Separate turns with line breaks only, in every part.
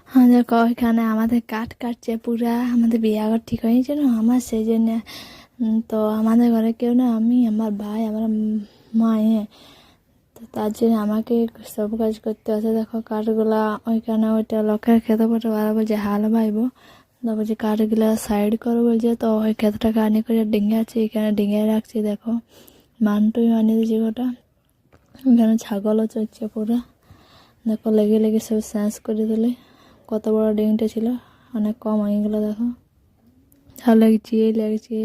হ্যাঁ দেখো এখানে আমাদের কাঠ কাটছে পুরা, আমাদের বিয়াঘর ঠিক হয়েছে না আমার, সেই জন্য তো আমাদের ঘরে কেউ না, আমি আমার ভাই আমার মা তো তার জন্য আমাকে সব কাজ করতে আছে। দেখো কাঠগুলা ওইখানে ওইটা লোকের খেতে পড়ে, ওরা বলছে হাল বাইব, তো বলছে কাঠগুলা সাইড করো বলছে, তো ওই ক্ষেতটা কানি করে ডিঙে আছে, এখানে ডিঙে রাখছি। দেখো মানটুই বানিয়ে দিয়েছি গোটা, এখানে ছাগলও চড়ছে পুরা। দেখো লেগে লেগে সব শেষ করে দিলে, কত বড় ডিমটা ছিল অনেক কম হয়ে গেলো। দেখো লাগছে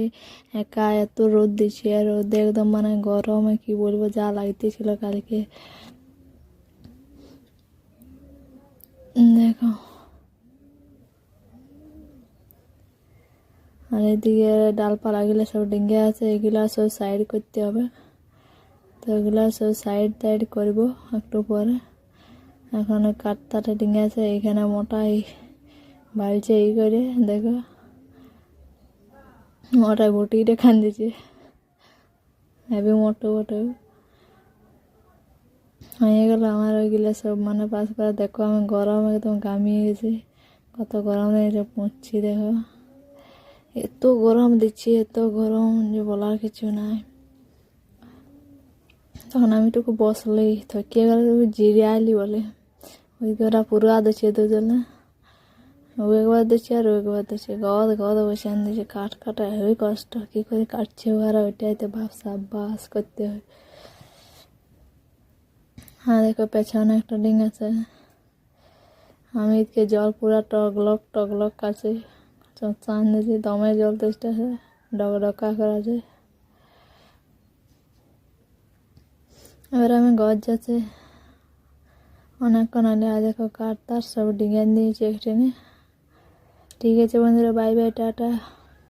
একা, এত রোদ দিচ্ছে, রোদে একদম মানে গরমে কি বলবো, যা লাগতেছিল কালকে। দেখো আর এদিকে ডালপালাগুলো সব ডিঙ্গে আছে, এগুলা সব সাইড করতে হবে। তো এগুলা সব সাইড টাইড করবো একটু পরে। এখন কাঠটাটা ডিঙ্গে আছে, এইখানে মোটাই বাড়ছে এই করে। দেখো মোটাই বটিটা খান দিচ্ছে, হেবি মোটো মোটো হয়ে গেল আমার ওইগুলো সব মানে পাস করা। দেখো আমি গরম একদম ঘামিয়ে গেছি, কত গরম লেগেছে, পড়ছি। দেখো এত গরম দিচ্ছে, এত গরম যে বলার কিছু নাই। তখন আমি একটু বসলেই থকিয়ে গেল, জিরে আইলি বলে ওই ওরা পুরো দিচ্ছে দুজনে, ও একবার দিচ্ছে আর ও একবার দিচ্ছে, গদ গদ বসে আন দিচ্ছে। কাঠ কাটা হেবি কষ্ট, কী করে কাটছে ওরা, ওইটাই তো ভাবসা বাস করতে হয়। হ্যাঁ দেখো পেছনে একটা ডিং আছে, আমি এদিকে জল পুরা টগলক কাছে চান দিয়েছি, দমে জল তেষ্টেছে, ডকডকা করেছে। এবার আমি গজ যাচ্ছে অনেকক্ষণ হলে, আর দেখো কাঠ তার সব ডিঙে দিয়েছি একটু। ঠিক আছে বন্ধুরা, বাই বাই, টাটা।